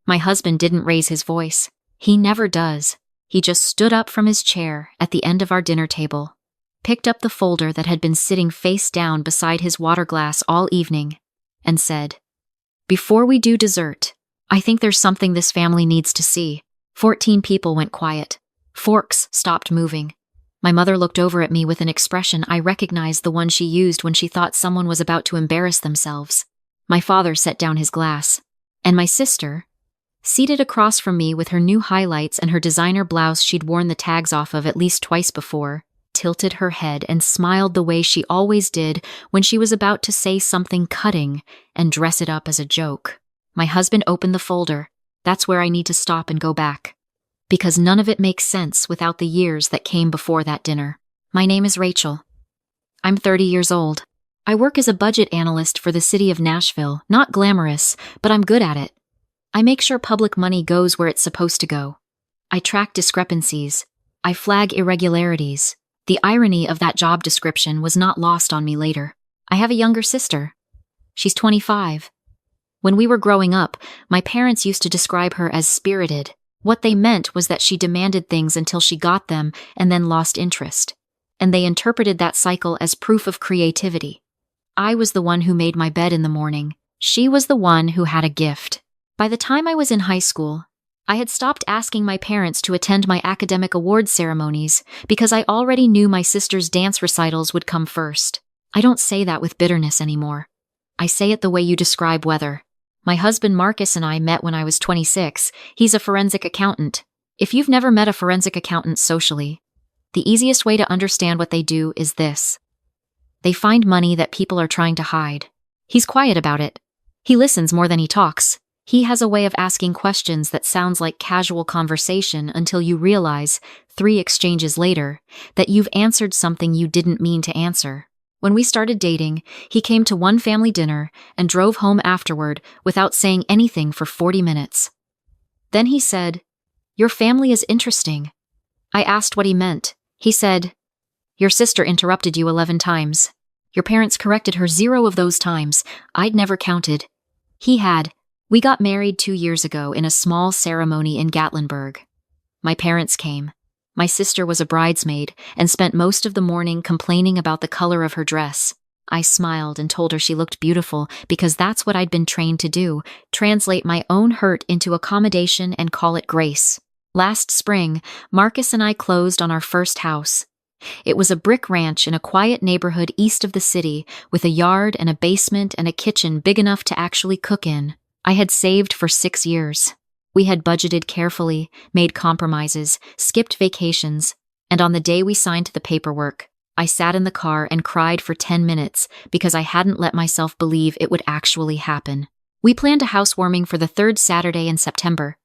My husband didn't raise his voice. He never does. He just stood up from his chair at the end of our dinner table, picked up the folder that had been sitting face down beside his water glass all evening, and said, "Before we do dessert, I think there's something this family needs to see." 14 people went quiet. Forks stopped moving. My mother looked over at me with an expression I recognized, the one she used when she thought someone was about to embarrass themselves. My father set down his glass, and my sister, seated across from me with her new highlights and her designer blouse she'd worn the tags off of at least twice before, tilted her head and smiled the way she always did when she was about to say something cutting and dress it up as a joke. My husband opened the folder. That's where I need to stop and go back, because none of it makes sense without the years that came before that dinner. My name is Rachel. I'm 30 years old. I work as a budget analyst for the city of Nashville. Not glamorous, but I'm good at it. I make sure public money goes where it's supposed to go. I track discrepancies. I flag irregularities. The irony of that job description was not lost on me later. I have a younger sister. She's 25. When we were growing up, my parents used to describe her as spirited. What they meant was that she demanded things until she got them and then lost interest. And they interpreted that cycle as proof of creativity. I was the one who made my bed in the morning. She was the one who had a gift. By the time I was in high school, I had stopped asking my parents to attend my academic awards ceremonies because I already knew my sister's dance recitals would come first. I don't say that with bitterness anymore. I say it the way you describe weather. My husband Marcus and I met when I was 26. He's a forensic accountant. If you've never met a forensic accountant socially, the easiest way to understand what they do is this. They find money that people are trying to hide. He's quiet about it. He listens more than he talks. He has a way of asking questions that sounds like casual conversation until you realize, 3 exchanges later, that you've answered something you didn't mean to answer. When we started dating, he came to one family dinner and drove home afterward without saying anything for 40 minutes. Then he said, "Your family is interesting." I asked what he meant. He said, "Your sister interrupted you 11 times. Your parents corrected her 0 of those times. I'd never counted." He had. We got married 2 years ago in a small ceremony in Gatlinburg. My parents came. My sister was a bridesmaid and spent most of the morning complaining about the color of her dress. I smiled and told her she looked beautiful because that's what I'd been trained to do, translate my own hurt into accommodation and call it grace. Last spring, Marcus and I closed on our first house. It was a brick ranch in a quiet neighborhood east of the city with a yard and a basement and a kitchen big enough to actually cook in. I had saved for 6 years. We had budgeted carefully, made compromises, skipped vacations, and on the day we signed the paperwork, I sat in the car and cried for 10 minutes because I hadn't let myself believe it would actually happen. We planned a housewarming for the 3rd Saturday in September.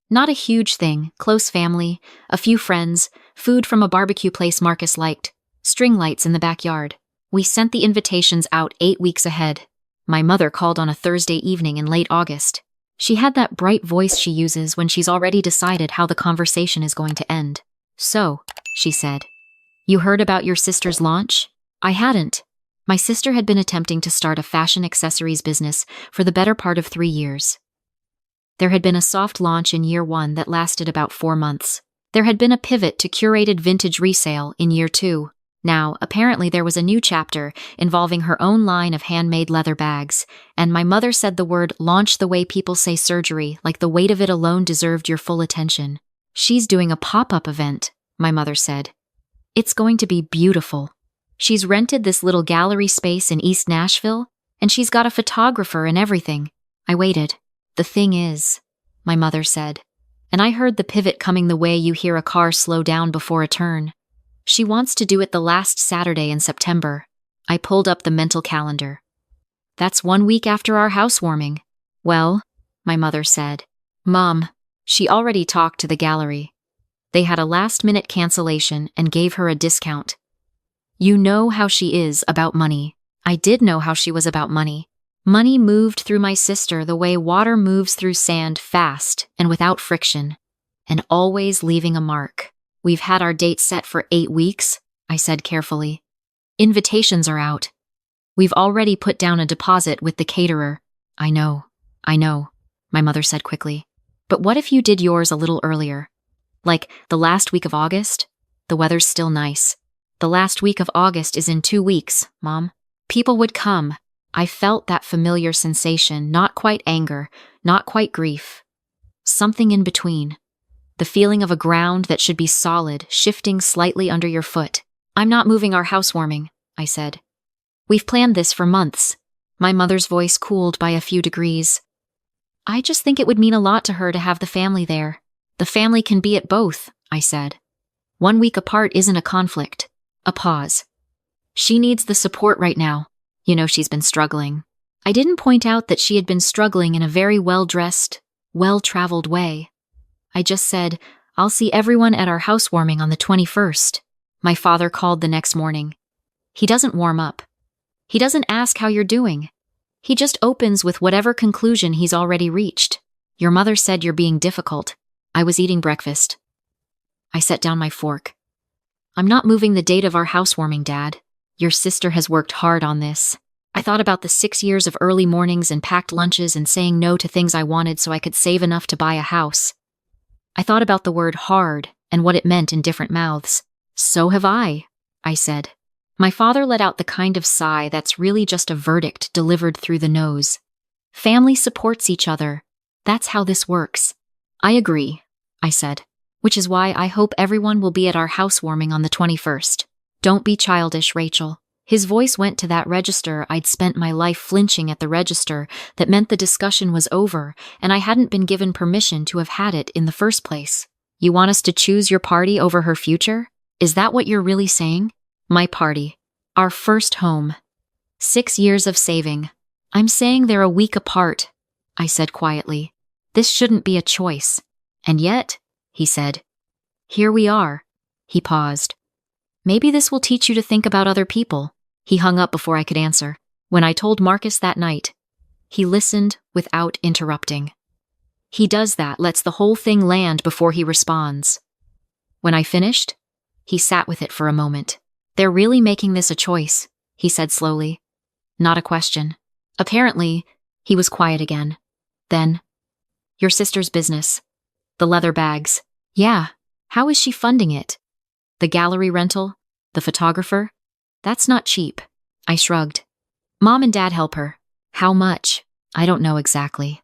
Not a huge thing, close family, a few friends, food from a barbecue place Marcus liked, string lights in the backyard. We sent the invitations out 8 weeks ahead. My mother called on a Thursday evening in late August. She had that bright voice she uses when she's already decided how the conversation is going to end. "So," she said, "you heard about your sister's launch?" I hadn't. My sister had been attempting to start a fashion accessories business for the better part of 3 years. There had been a soft launch in year 1 that lasted about 4 months. There had been a pivot to curated vintage resale in year 2. Now, apparently there was a new chapter involving her own line of handmade leather bags, and my mother said the word launch the way people say surgery, like the weight of it alone deserved your full attention. "She's doing a pop-up event," my mother said. "It's going to be beautiful. She's rented this little gallery space in East Nashville, and she's got a photographer and everything." I waited. "The thing is," my mother said, and I heard the pivot coming the way you hear a car slow down before a turn. "She wants to do it the last Saturday in September." I pulled up the mental calendar. "That's 1 week after our housewarming." "Well," my mother said, "Mom, she already talked to the gallery. They had a last-minute cancellation and gave her a discount. You know how she is about money." I did know how she was about money. Money moved through my sister the way water moves through sand, fast and without friction, and always leaving a mark. "We've had our date set for 8 weeks, I said carefully. "Invitations are out. We've already put down a deposit with the caterer." I know, my mother said quickly. But what if you did yours a little earlier? Like the last week of August? The weather's still nice. The last week of August is in 2 weeks, Mom. People would come. I felt that familiar sensation, not quite anger, not quite grief. Something in between. The feeling of a ground that should be solid, shifting slightly under your foot. I'm not moving our housewarming, I said. We've planned this for months. My mother's voice cooled by a few degrees. I just think it would mean a lot to her to have the family there. The family can be at both, I said. 1 week apart isn't a conflict. A pause. She needs the support right now. You know she's been struggling. I didn't point out that she had been struggling in a very well-dressed, well-traveled way. I just said, I'll see everyone at our housewarming on the 21st. My father called the next morning. He doesn't warm up. He doesn't ask how you're doing. He just opens with whatever conclusion he's already reached. Your mother said you're being difficult. I was eating breakfast. I set down my fork. I'm not moving the date of our housewarming, Dad. Your sister has worked hard on this. I thought about the 6 years of early mornings and packed lunches and saying no to things I wanted so I could save enough to buy a house. I thought about the word hard and what it meant in different mouths. So have I said. My father let out the kind of sigh that's really just a verdict delivered through the nose. Family supports each other. That's how this works. I agree, I said, which is why I hope everyone will be at our housewarming on the 21st. Don't be childish, Rachel. His voice went to that register I'd spent my life flinching at, the register that meant the discussion was over and I hadn't been given permission to have had it in the first place. You want us to choose your party over her future? Is that what you're really saying? My party. Our first home. 6 years of saving. I'm saying they're a week apart, I said quietly. This shouldn't be a choice. And yet, he said, here we are. He paused. Maybe this will teach you to think about other people. He hung up before I could answer. When I told Marcus that night, he listened without interrupting. He does that, lets the whole thing land before he responds. When I finished, he sat with it for a moment. They're really making this a choice, he said slowly. Not a question. Apparently, he was quiet again. Then, your sister's business. The leather bags. Yeah, how is she funding it? The gallery rental? The photographer? That's not cheap. I shrugged. Mom and Dad help her. How much? I don't know exactly.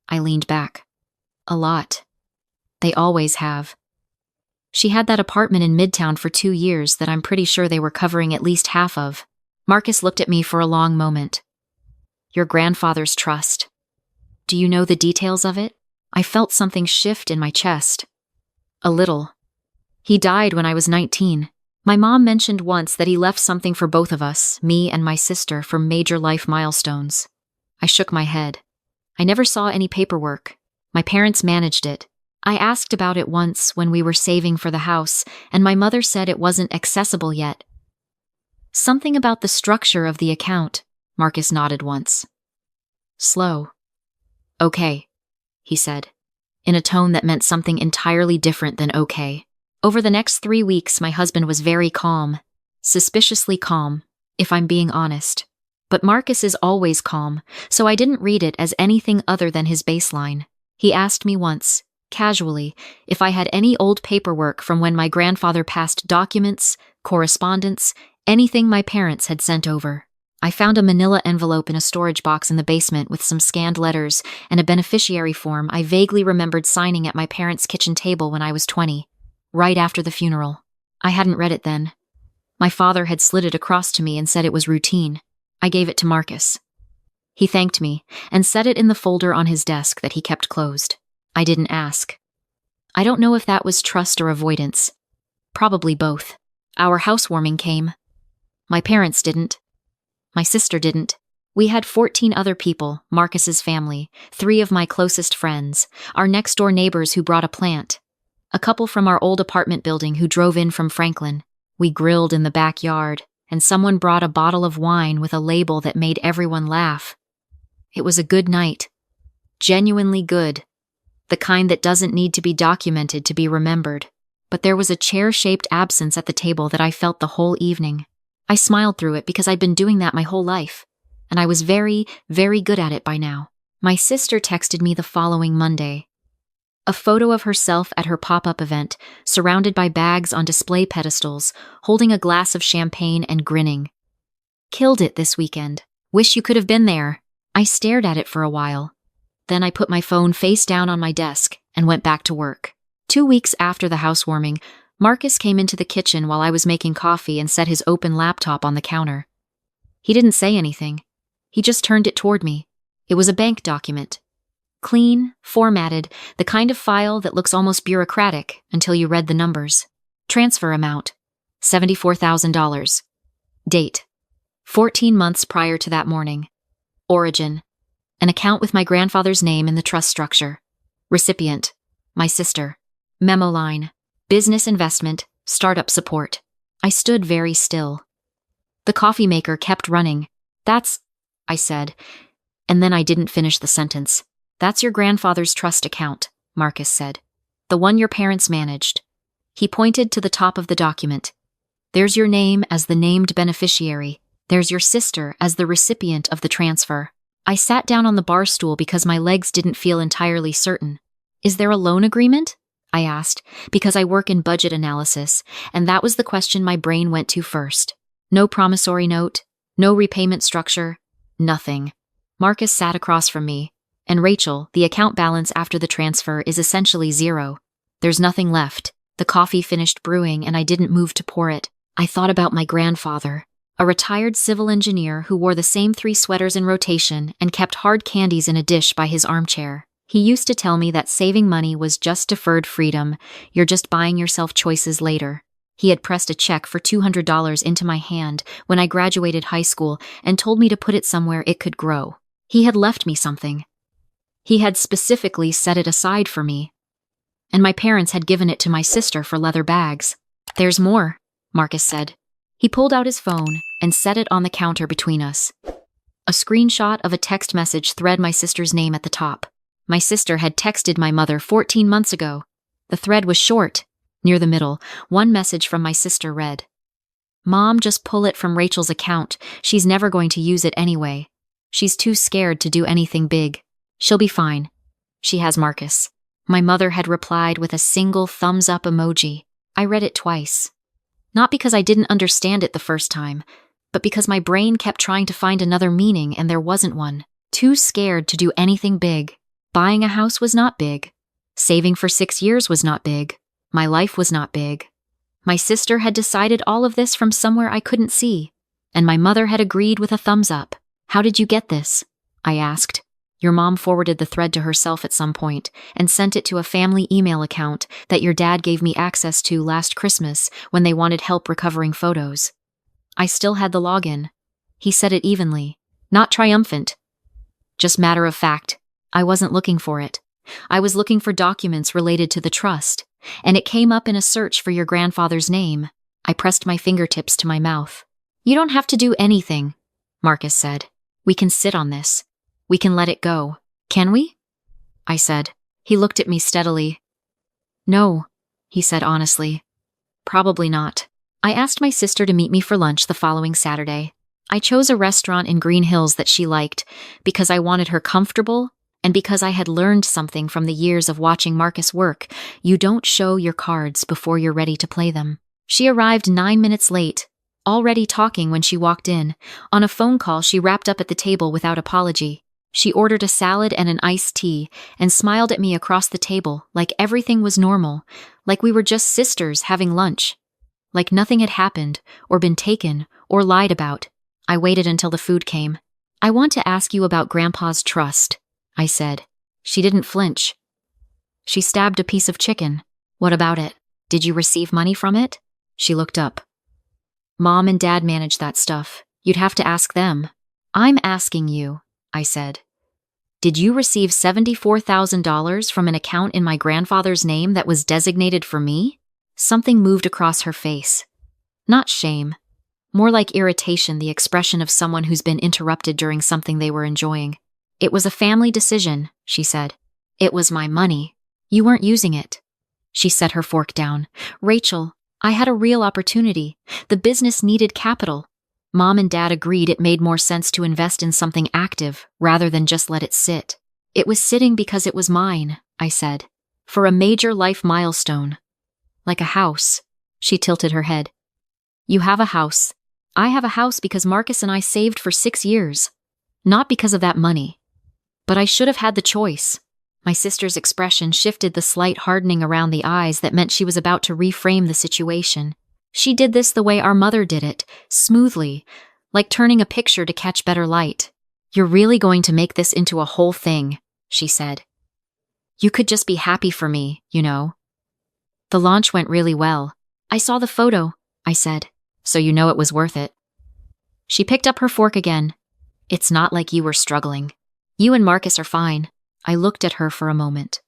I leaned back. A lot. They always have. She had that apartment in Midtown for 2 years that I'm pretty sure they were covering at least half of. Marcus looked at me for a long moment. Your grandfather's trust. Do you know the details of it? I felt something shift in my chest. A little. He died when I was 19. My mom mentioned once that he left something for both of us, me and my sister, for major life milestones. I shook my head. I never saw any paperwork. My parents managed it. I asked about it once when we were saving for the house, and my mother said it wasn't accessible yet. Something about the structure of the account, Marcus nodded once. Slow. Okay, he said, in a tone that meant something entirely different than okay. Over the next 3 weeks, my husband was very calm. Suspiciously calm, if I'm being honest. But Marcus is always calm, so I didn't read it as anything other than his baseline. He asked me once, casually, if I had any old paperwork from when my grandfather passed, documents, correspondence, anything my parents had sent over. I found a manila envelope in a storage box in the basement with some scanned letters and a beneficiary form I vaguely remembered signing at my parents' kitchen table when I was 20, right after the funeral. I hadn't read it then. My father had slid it across to me and said it was routine. I gave it to Marcus. He thanked me and set it in the folder on his desk that he kept closed. I didn't ask. I don't know if that was trust or avoidance. Probably both. Our housewarming came. My parents didn't. My sister didn't. We had 14 other people, Marcus's family, 3 of my closest friends, our next-door neighbors who brought a plant, a couple from our old apartment building who drove in from Franklin. We grilled in the backyard, and someone brought a bottle of wine with a label that made everyone laugh. It was a good night. Genuinely good. The kind that doesn't need to be documented to be remembered. But there was a chair-shaped absence at the table that I felt the whole evening. I smiled through it because I'd been doing that my whole life, and I was very, very good at it by now. My sister texted me the following Monday. A photo of herself at her pop-up event, surrounded by bags on display pedestals, holding a glass of champagne and grinning. Killed it this weekend. Wish you could have been there. I stared at it for a while. Then I put my phone face down on my desk and went back to work. 2 weeks after the housewarming, Marcus came into the kitchen while I was making coffee and set his open laptop on the counter. He didn't say anything. He just turned it toward me. It was a bank document. Clean, formatted, the kind of file that looks almost bureaucratic until you read the numbers. Transfer amount, $74,000. Date, 14 months prior to that morning. Origin, an account with my grandfather's name in the trust structure. Recipient, my sister. Memo line, business investment, startup support. I stood very still. The coffee maker kept running. That's, I said, and then I didn't finish the sentence. That's your grandfather's trust account, Marcus said. The one your parents managed. He pointed to the top of the document. There's your name as the named beneficiary. There's your sister as the recipient of the transfer. I sat down on the bar stool because my legs didn't feel entirely certain. Is there a loan agreement? I asked, because I work in budget analysis, and that was the question my brain went to first. No promissory note, no repayment structure, nothing. Marcus sat across from me. And Rachel, the account balance after the transfer is essentially zero. There's nothing left. The coffee finished brewing and I didn't move to pour it. I thought about my grandfather, a retired civil engineer who wore the same 3 sweaters in rotation and kept hard candies in a dish by his armchair. He used to tell me that saving money was just deferred freedom. You're just buying yourself choices later. He had pressed a check for $200 into my hand when I graduated high school and told me to put it somewhere it could grow. He had left me something. He had specifically set it aside for me. And my parents had given it to my sister for leather bags. There's more, Marcus said. He pulled out his phone and set it on the counter between us. A screenshot of a text message thread my sister's name at the top. My sister had texted my mother 14 months ago. The thread was short. Near the middle, one message from my sister read, Mom, just pull it from Rachel's account. She's never going to use it anyway. She's too scared to do anything big. She'll be fine. She has Marcus. My mother had replied with a single thumbs up emoji. I read it twice. Not because I didn't understand it the first time, but because my brain kept trying to find another meaning and there wasn't one. Too scared to do anything big. Buying a house was not big. Saving for 6 years was not big. My life was not big. My sister had decided all of this from somewhere I couldn't see, and my mother had agreed with a thumbs up. How did you get this? I asked. Your mom forwarded the thread to herself at some point and sent it to a family email account that your dad gave me access to last Christmas when they wanted help recovering photos. I still had the login. He said it evenly, not triumphant. Just matter of fact, I wasn't looking for it. I was looking for documents related to the trust, and it came up in a search for your grandfather's name. I pressed my fingertips to my mouth. You don't have to do anything, Marcus said. We can sit on this. We can let it go. Can we? I said. He looked at me steadily. No, he said honestly. Probably not. I asked my sister to meet me for lunch the following Saturday. I chose a restaurant in Green Hills that she liked because I wanted her comfortable and because I had learned something from the years of watching Marcus work. You don't show your cards before you're ready to play them. She arrived 9 minutes late, already talking when she walked in. On a phone call, she wrapped up at the table without apology. She ordered a salad and an iced tea and smiled at me across the table like everything was normal, like we were just sisters having lunch, like nothing had happened or been taken or lied about. I waited until the food came. I want to ask you about Grandpa's trust, I said. She didn't flinch. She stabbed a piece of chicken. What about it? Did you receive money from it? She looked up. Mom and Dad manage that stuff. You'd have to ask them. I'm asking you, I said. Did you receive $74,000 from an account in my grandfather's name that was designated for me? Something moved across her face. Not shame. More like irritation, the expression of someone who's been interrupted during something they were enjoying. It was a family decision, she said. It was my money. You weren't using it. She set her fork down. Rachel, I had a real opportunity. The business needed capital. Mom and Dad agreed it made more sense to invest in something active rather than just let it sit. It was sitting because it was mine, I said. For a major life milestone. Like a house. She tilted her head. You have a house. I have a house because Marcus and I saved for 6 years. Not because of that money. But I should have had the choice. My sister's expression shifted, the slight hardening around the eyes that meant she was about to reframe the situation. She did this the way our mother did it, smoothly, like turning a picture to catch better light. You're really going to make this into a whole thing, she said. You could just be happy for me, you know. The launch went really well. I saw the photo, I said, so you know it was worth it. She picked up her fork again. It's not like you were struggling. You and Marcus are fine. I looked at her for a moment.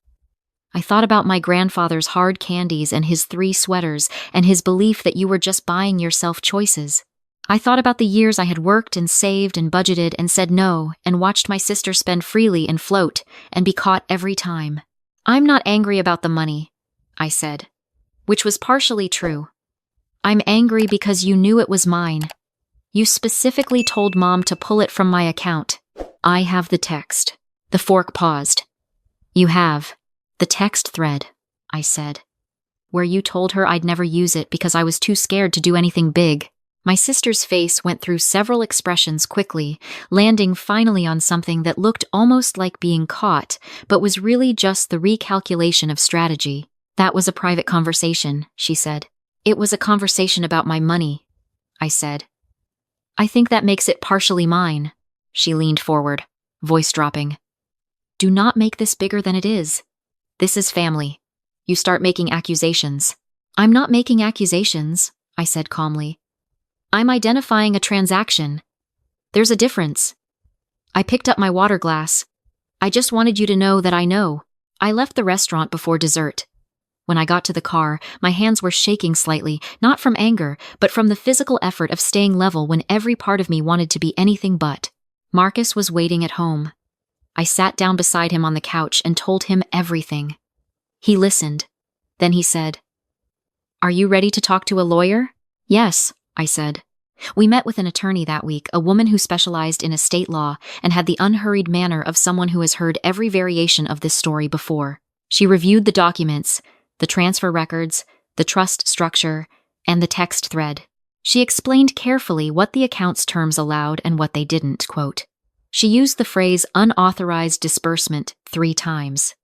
I thought about my grandfather's hard candies and his 3 sweaters and his belief that you were just buying yourself choices. I thought about the years I had worked and saved and budgeted and said no and watched my sister spend freely and float and be caught every time. I'm not angry about the money, I said, which was partially true. I'm angry because you knew it was mine. You specifically told Mom to pull it from my account. I have the text. The fork paused. You have. The text thread, I said, where you told her I'd never use it because I was too scared to do anything big. My sister's face went through several expressions quickly, landing finally on something that looked almost like being caught, but was really just the recalculation of strategy. That was a private conversation, she said. It was a conversation about my money, I said. I think that makes it partially mine. She leaned forward, voice dropping. Do not make this bigger than it is. This is family. You start making accusations. I'm not making accusations, I said calmly. I'm identifying a transaction. There's a difference. I picked up my water glass. I just wanted you to know that I know. I left the restaurant before dessert. When I got to the car, my hands were shaking slightly, not from anger, but from the physical effort of staying level when every part of me wanted to be anything but. Marcus was waiting at home. I sat down beside him on the couch and told him everything. He listened. Then he said, Are you ready to talk to a lawyer? Yes, I said. We met with an attorney that week, a woman who specialized in estate law and had the unhurried manner of someone who has heard every variation of this story before. She reviewed the documents, the transfer records, the trust structure, and the text thread. She explained carefully what the account's terms allowed and what they didn't, quote. She used the phrase unauthorized disbursement 3 times.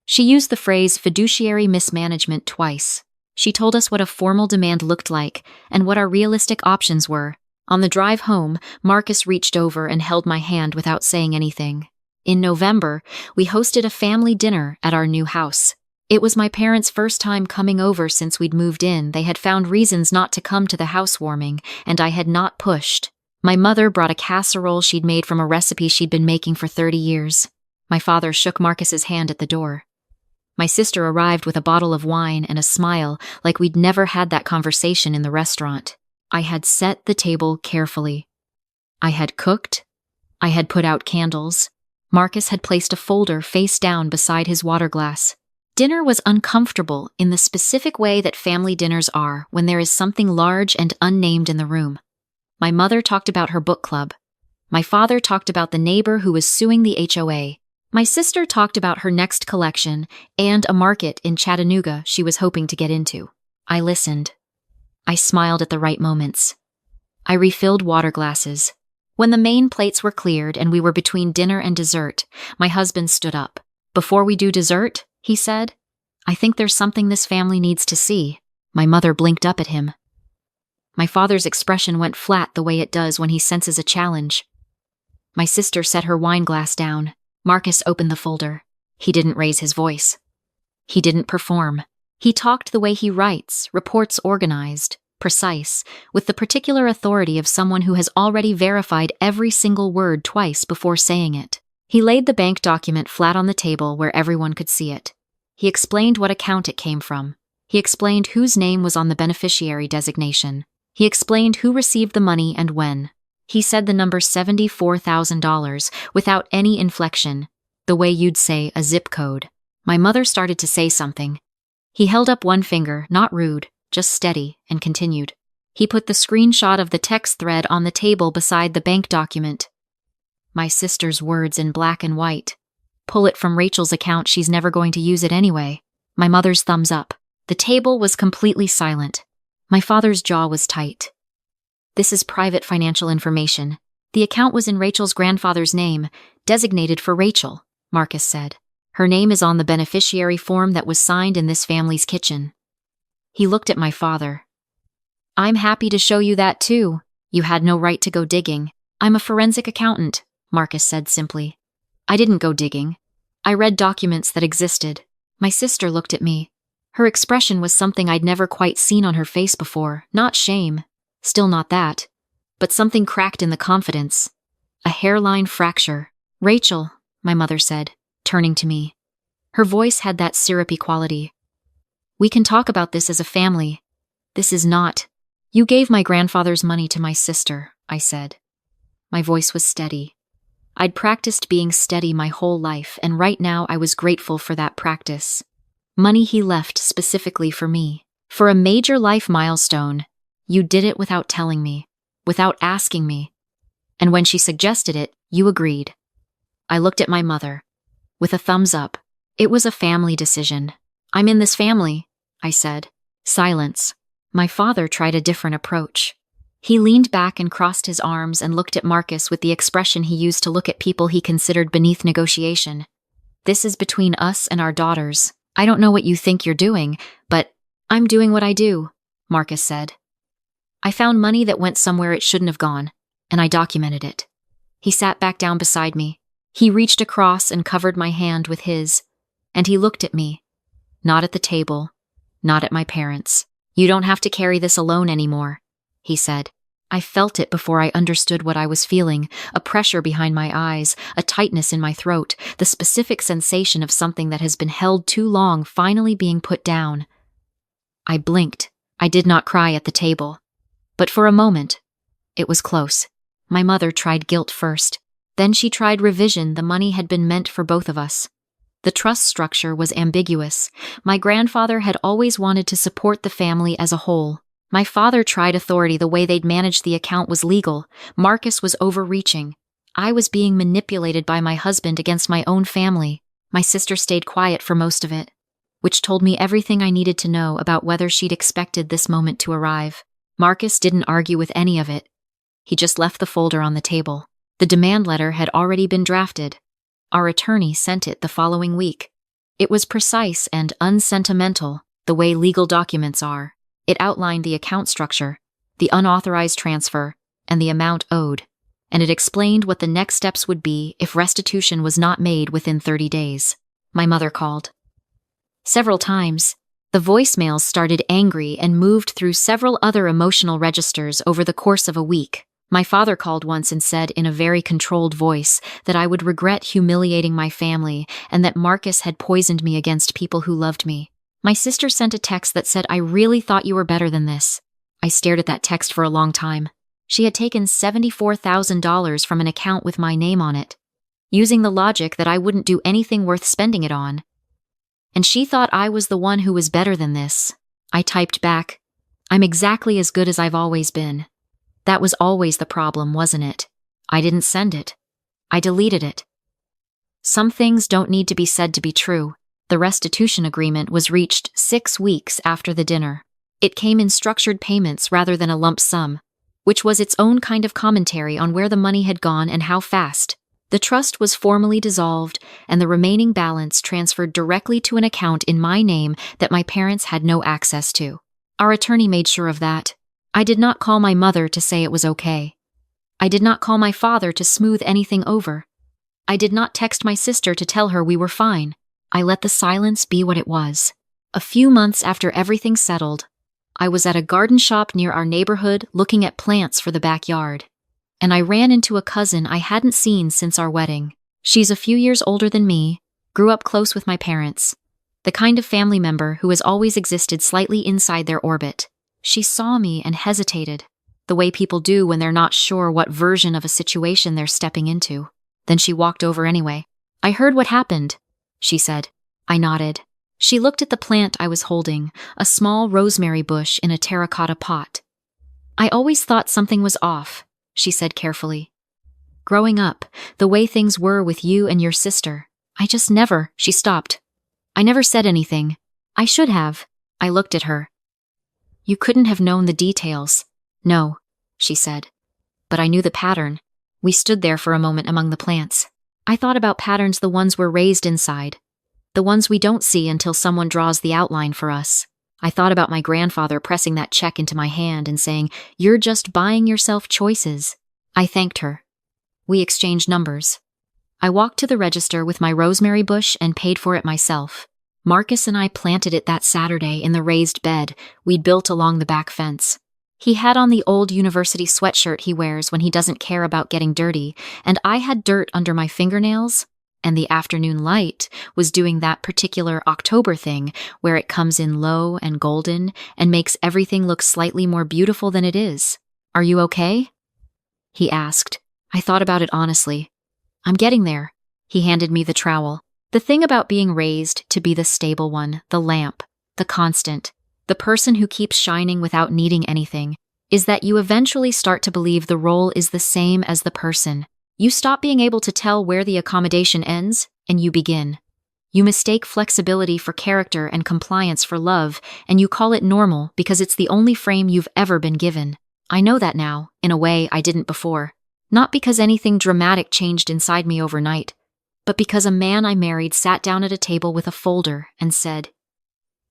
She used the phrase fiduciary mismanagement twice. She told us what a formal demand looked like and what our realistic options were. On the drive home, Marcus reached over and held my hand without saying anything. In November, we hosted a family dinner at our new house. It was my parents' first time coming over since we'd moved in. They had found reasons not to come to the housewarming, and I had not pushed. My mother brought a casserole she'd made from a recipe she'd been making for 30 years. My father shook Marcus's hand at the door. My sister arrived with a bottle of wine and a smile, like we'd never had that conversation in the restaurant. I had set the table carefully. I had cooked. I had put out candles. Marcus had placed a folder face down beside his water glass. Dinner was uncomfortable in the specific way that family dinners are when there is something large and unnamed in the room. My mother talked about her book club. My father talked about the neighbor who was suing the HOA. My sister talked about her next collection and a market in Chattanooga she was hoping to get into. I listened. I smiled at the right moments. I refilled water glasses. When the main plates were cleared and we were between dinner and dessert, my husband stood up. Before we do dessert, he said, I think there's something this family needs to see. My mother blinked up at him. My father's expression went flat the way it does when he senses a challenge. My sister set her wine glass down. Marcus opened the folder. He didn't raise his voice. He didn't perform. He talked the way he writes, reports organized, precise, with the particular authority of someone who has already verified every single word twice before saying it. He laid the bank document flat on the table where everyone could see it. He explained what account it came from. He explained whose name was on the beneficiary designation. He explained who received the money and when. He said the number $74,000 without any inflection, the way you'd say a zip code. My mother started to say something. He held up one finger, not rude, just steady, and continued. He put the screenshot of the text thread on the table beside the bank document. My sister's words in black and white. Pull it from Rachel's account, she's never going to use it anyway. My mother's thumbs up. The table was completely silent. My father's jaw was tight. This is private financial information. The account was in Rachel's grandfather's name, designated for Rachel, Marcus said. Her name is on the beneficiary form that was signed in this family's kitchen. He looked at my father. I'm happy to show you that too. You had no right to go digging. I'm a forensic accountant, Marcus said simply. I didn't go digging. I read documents that existed. My sister looked at me. Her expression was something I'd never quite seen on her face before. Not shame. Still not that. But something cracked in the confidence. A hairline fracture. Rachel, my mother said, turning to me. Her voice had that syrupy quality. We can talk about this as a family. This is not. You gave my grandfather's money to my sister, I said. My voice was steady. I'd practiced being steady my whole life, and right now I was grateful for that practice. Money he left specifically for me. For a major life milestone. You did it without telling me. Without asking me. And when she suggested it, you agreed. I looked at my mother. With a thumbs up. It was a family decision. I'm in this family, I said. Silence. My father tried a different approach. He leaned back and crossed his arms and looked at Marcus with the expression he used to look at people he considered beneath negotiation. This is between us and our daughters. I don't know what you think you're doing, but I'm doing what I do, Marcus said. I found money that went somewhere it shouldn't have gone, and I documented it. He sat back down beside me. He reached across and covered my hand with his, and he looked at me. Not at the table, not at my parents. You don't have to carry this alone anymore, he said. I felt it before I understood what I was feeling, a pressure behind my eyes, a tightness in my throat, the specific sensation of something that has been held too long finally being put down. I blinked. I did not cry at the table. But for a moment, it was close. My mother tried guilt first. Then she tried revision. The money had been meant for both of us. The trust structure was ambiguous. My grandfather had always wanted to support the family as a whole. My father tried authority. The way they'd managed the account was legal. Marcus was overreaching. I was being manipulated by my husband against my own family. My sister stayed quiet for most of it, which told me everything I needed to know about whether she'd expected this moment to arrive. Marcus didn't argue with any of it. He just left the folder on the table. The demand letter had already been drafted. Our attorney sent it the following week. It was precise and unsentimental, the way legal documents are. It outlined the account structure, the unauthorized transfer, and the amount owed, and it explained what the next steps would be if restitution was not made within 30 days. My mother called. Several times. The voicemails started angry and moved through several other emotional registers over the course of a week. My father called once and said in a very controlled voice that I would regret humiliating my family and that Marcus had poisoned me against people who loved me. My sister sent a text that said, I really thought you were better than this. I stared at that text for a long time. She had taken $74,000 from an account with my name on it, using the logic that I wouldn't do anything worth spending it on. And she thought I was the one who was better than this. I typed back, I'm exactly as good as I've always been. That was always the problem, wasn't it? I didn't send it. I deleted it. Some things don't need to be said to be true. The restitution agreement was reached 6 weeks after the dinner. It came in structured payments rather than a lump sum, which was its own kind of commentary on where the money had gone and how fast. The trust was formally dissolved, and the remaining balance transferred directly to an account in my name that my parents had no access to. Our attorney made sure of that. I did not call my mother to say it was okay. I did not call my father to smooth anything over. I did not text my sister to tell her we were fine. I let the silence be what it was. A few months after everything settled, I was at a garden shop near our neighborhood looking at plants for the backyard. And I ran into a cousin I hadn't seen since our wedding. She's a few years older than me, grew up close with my parents, the kind of family member who has always existed slightly inside their orbit. She saw me and hesitated, the way people do when they're not sure what version of a situation they're stepping into. Then she walked over anyway. I heard what happened, she said. I nodded. She looked at the plant I was holding, a small rosemary bush in a terracotta pot. I always thought something was off, she said carefully. Growing up, the way things were with you and your sister, she stopped. I never said anything. I should have. I looked at her. You couldn't have known the details. No, she said. But I knew the pattern. We stood there for a moment among the plants. I thought about patterns, the ones we're raised inside, the ones we don't see until someone draws the outline for us. I thought about my grandfather pressing that check into my hand and saying, "You're just buying yourself choices." I thanked her. We exchanged numbers. I walked to the register with my rosemary bush and paid for it myself. Marcus and I planted it that Saturday in the raised bed we'd built along the back fence. He had on the old university sweatshirt he wears when he doesn't care about getting dirty, and I had dirt under my fingernails, and the afternoon light was doing that particular October thing where it comes in low and golden and makes everything look slightly more beautiful than it is. "Are you okay?" he asked. I thought about it honestly. "I'm getting there." He handed me the trowel. The thing about being raised to be the stable one, the lamp, the constant, the person who keeps shining without needing anything, is that you eventually start to believe the role is the same as the person. You stop being able to tell where the accommodation ends, and you begin. You mistake flexibility for character and compliance for love, and you call it normal because it's the only frame you've ever been given. I know that now, in a way I didn't before. Not because anything dramatic changed inside me overnight, but because a man I married sat down at a table with a folder and said,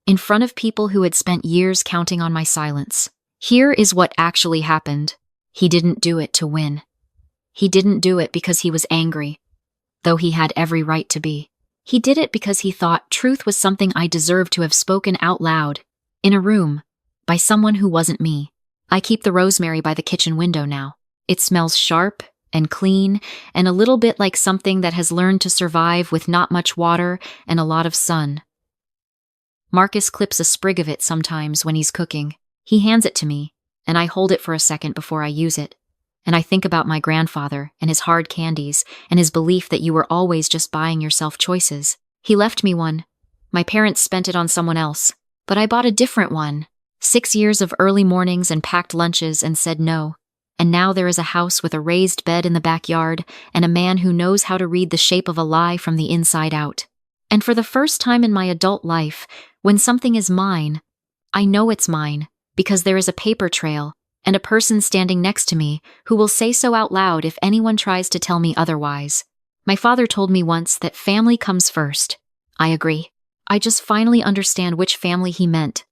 in front of people who had spent years counting on my silence, "Here is what actually happened." He didn't do it to win. He didn't do it because he was angry, though he had every right to be. He did it because he thought truth was something I deserved to have spoken out loud, in a room, by someone who wasn't me. I keep the rosemary by the kitchen window now. It smells sharp and clean and a little bit like something that has learned to survive with not much water and a lot of sun. Marcus clips a sprig of it sometimes when he's cooking. He hands it to me, and I hold it for a second before I use it. And I think about my grandfather and his hard candies and his belief that you were always just buying yourself choices. He left me one. My parents spent it on someone else, but I bought a different one. 6 years of early mornings and packed lunches and said no. And now there is a house with a raised bed in the backyard and a man who knows how to read the shape of a lie from the inside out. And for the first time in my adult life, when something is mine, I know it's mine because there is a paper trail and a person standing next to me who will say so out loud if anyone tries to tell me otherwise. My father told me once that family comes first. I agree. I just finally understand which family he meant.